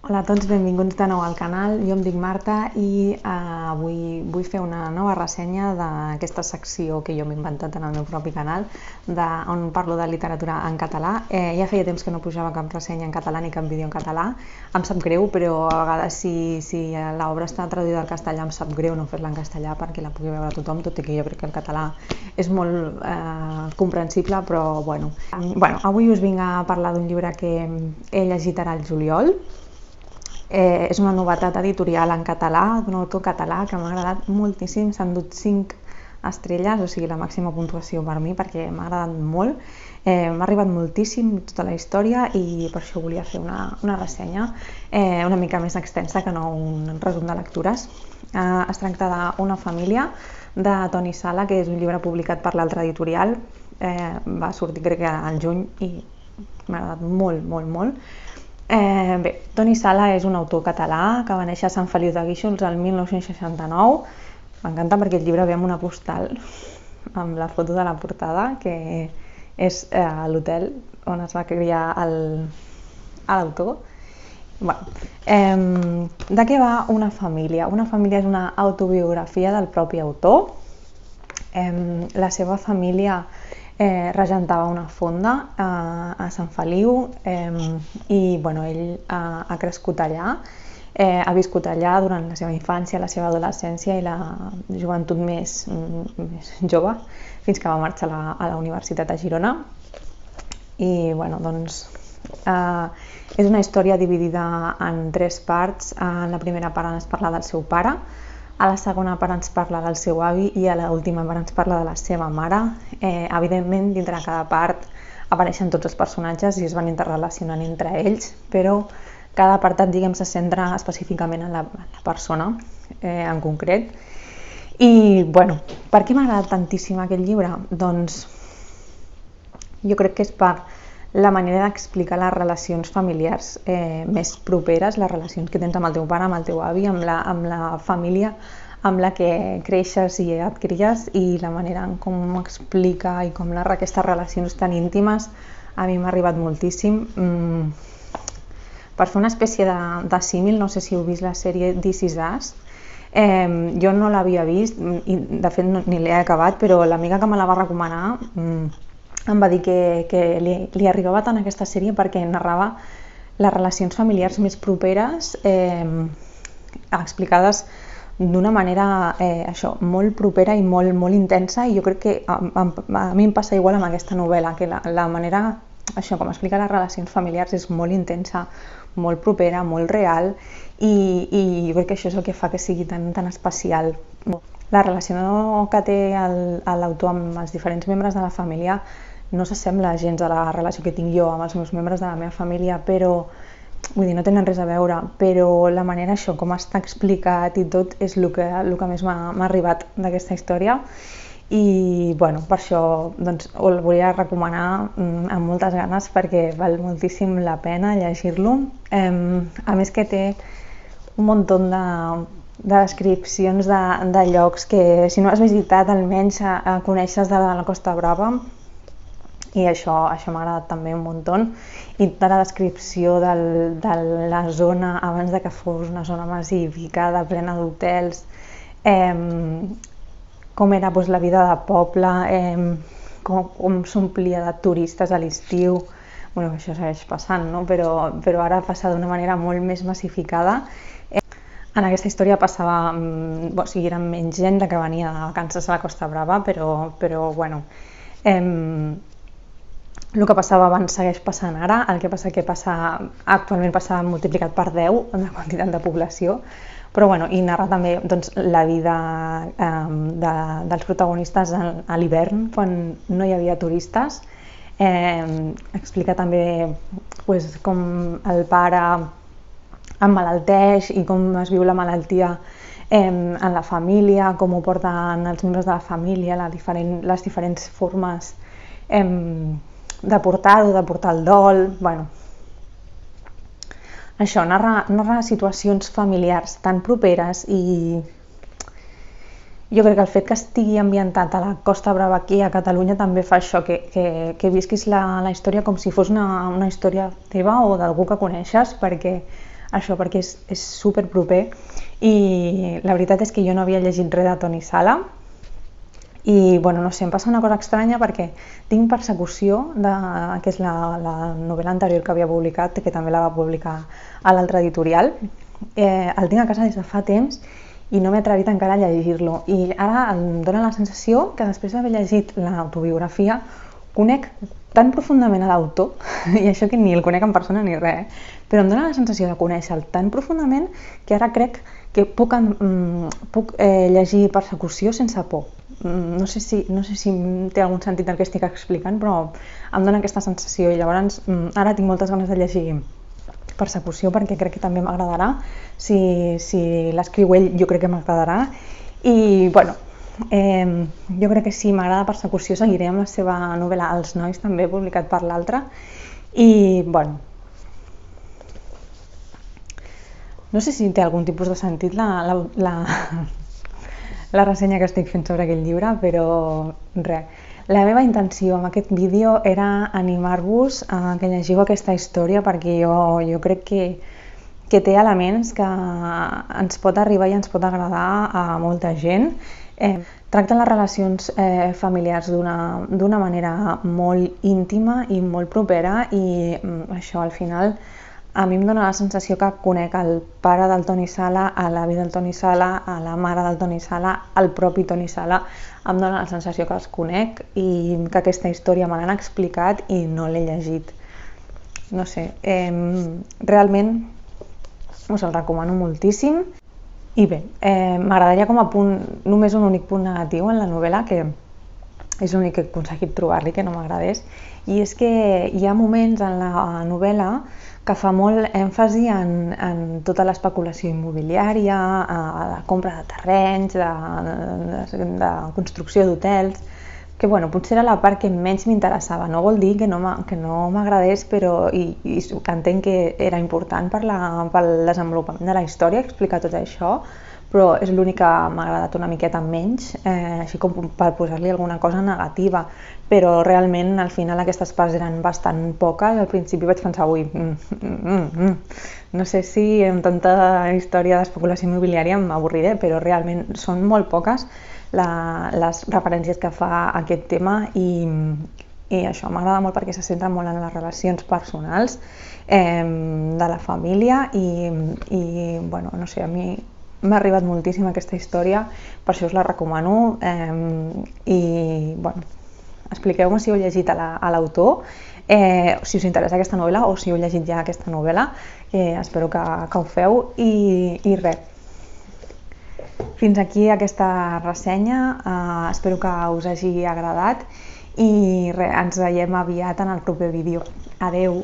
Hola a tots, benvinguts de nou al canal. Jo em dic Marta i avui vull fer una nova ressenya d'aquesta secció que jo m'he inventat en el meu propi canal, on parlo de literatura en català. Ja feia temps que no pujava cap ressenya en català ni cap vídeo en català. Em sap greu, però a vegades si l'obra està traduïda al castellà em sap greu no fer-la en castellà perquè la pugui veure tothom, tot i que jo crec que el català és molt comprensible, però bueno. Avui us vinc a parlar d'un llibre que he llegit ara al juliol. És una novetat editorial en català, d'un autor català que m'ha agradat moltíssim. S'han dut 5 estrelles, o sigui la màxima puntuació per mi, perquè m'ha agradat molt. M'ha arribat moltíssim tota la història i per això volia fer una ressenya una mica més extensa que no un resum de lectures. Es tracta d'Una família, de Toni Sala, que és un llibre publicat per l'Altra Editorial. Va sortir crec que al juny i m'ha agradat molt, molt, molt. Bé, Toni Sala és un autor català que va néixer a Sant Feliu de Guíxols el 1969. M'encanta perquè el llibre ve amb una postal amb la foto de la portada, que és l'hotel on es va criar l'autor. De què va Una família? Una família és una autobiografia del propi autor. La seva família regentava una fonda a Sant Feliu i ell ha crescut allà, ha viscut allà durant la seva infància, la seva adolescència i la joventut més jove, fins que va marxar a la Universitat de Girona. I és una història dividida en 3 parts. En la primera part ens parla del seu pare, a la segona part ens parla del seu avi i a l'última part ens parla de la seva mare. Evidentment, dintre de cada part apareixen tots els personatges i es van interrelacionant entre ells, però cada apartat, se centra específicament en la persona en concret. I, per què m'ha agradat tantíssim aquest llibre? Doncs jo crec que és per la manera d'explicar les relacions familiars més properes, les relacions que tens amb el teu pare, amb el teu avi, amb la família amb la que creixes i et cries, i la manera en com explica i com narra aquestes relacions tan íntimes a mi m'ha arribat moltíssim. Per fer una espècie de símil, no sé si heu vist la sèrie This Is Us. Jo no l'havia vist i de fet ni l'he acabat, però l'amiga que me la va recomanar em va dir que li arribava tant aquesta sèrie perquè narrava les relacions familiars més properes, explicades d'una manera molt propera i molt, molt intensa, i jo crec que a mi em passa igual amb aquesta novel·la, que la manera com explica les relacions familiars és molt intensa, molt propera, molt real, i jo crec que això és el que fa que sigui tan especial. La relació que té l'autor amb els diferents membres de la família no s'assembla gens a la relació que tinc jo amb els meus membres de la meva família, però no tenen res a veure, però la manera com està explicat i tot és el que més m'ha arribat d'aquesta història. I per això el volia recomanar amb moltes ganes, perquè val moltíssim la pena llegir-lo. A més que té un munt de descripcions de llocs que, si no has visitat, almenys coneixes de la Costa Brava, i això m'ha agradat també un munt. I tota la descripció de la zona abans que fos una zona massificada, plena d'hotels, com era la vida de poble, com s'omplia de turistes a l'estiu. Això segueix passant, no? Però ara passa d'una manera molt més massificada. En aquesta història passava, eren menys gent que venia de vacances a la Costa Brava, però el que passava abans segueix passant ara. El que passa que actualment passa multiplicat per 10 en la quantitat de població, però i narra també la vida dels protagonistes a l'hivern, quan no hi havia turistes. Explica també com el pare emmalalteix i com es viu la malaltia en la família, com ho porten els membres de la família, les diferents formes de portar-ho, de portar el dol. Això narra situacions familiars tan properes, i jo crec que el fet que estigui ambientat a la Costa Brava aquí a Catalunya també fa això, que visquis la història com si fos una història teva o d'algú que coneixes, perquè això perquè és super proper i la veritat és que jo no havia llegit res de Toni Sala i bueno, no sé, em passa una cosa estranya perquè tinc Persecució, que és la novel·la anterior que havia publicat, que també la va publicar a l'altra editorial. El tinc a casa des de fa temps i no m'he atrevit encara a llegir-lo. I ara em dóna la sensació que després d'haver llegit l'autobiografia conec tan profundament a l'autor, i això que ni el conec en persona ni res, però em dóna la sensació de conèixer-lo tan profundament que ara crec que puc llegir Persecució sense por. No sé si té algun sentit el que estic explicant, però em dóna aquesta sensació i llavors ara tinc moltes ganes de llegir Persecució perquè crec que també m'agradarà. Si l'escriu ell, jo crec que m'agradarà. I bueno, jo crec que si m'agrada Persecució seguiré amb la seva novel·la Els nois, també publicat per l'altra. I bueno, no sé si té algun tipus de sentit la ressenya que estic fent sobre aquest llibre, però res. La meva intenció amb aquest vídeo era animar-vos a que llegiu aquesta història perquè jo crec que té elements que ens pot arribar i ens pot agradar a molta gent. Tracta les relacions familiars d'una manera molt íntima i molt propera i això al final a mi em dóna la sensació que conec el pare del Toni Sala, a l'avi del Toni Sala, a la mare del Toni Sala, al propi Toni Sala. Em dóna la sensació que els conec i que aquesta història me l'han explicat i no l'he llegit. No sé, realment us el recomano moltíssim. I bé, m'agradaria com a punt, només un únic punt negatiu en la novel·la, que és l'únic que he aconseguit trobar-li que no m'agradés, i és que hi ha moments en la novel·la que fa molt èmfasi en tota l'especulació immobiliària, la compra de terrenys, de construcció d'hotels, que bueno, potser era la part que menys m'interessava. No vol dir que no m'agradés, però i entenc que era important pel desenvolupament de la història explicar tot això, però és l'únic que m'ha agradat una miqueta menys, així com per posar-li alguna cosa negativa, però realment al final aquestes parts eren bastant poques. Al principi vaig pensar, ui, no sé si amb tanta història d'especulació immobiliària m'avorriré, però realment són molt poques les referències que fa a aquest tema i això m'agrada molt perquè se centra molt en les relacions personals de la família i bueno, no sé, a mi m'ha arribat moltíssim aquesta història, per això us la recomano i bueno, expliqueu-me si heu llegit a l'autor, si us interessa aquesta novel·la o si heu llegit ja aquesta novel·la, espero que ho feu i res. Fins aquí aquesta ressenya, espero que us hagi agradat i res, ens veiem aviat en el proper vídeo. Adeu!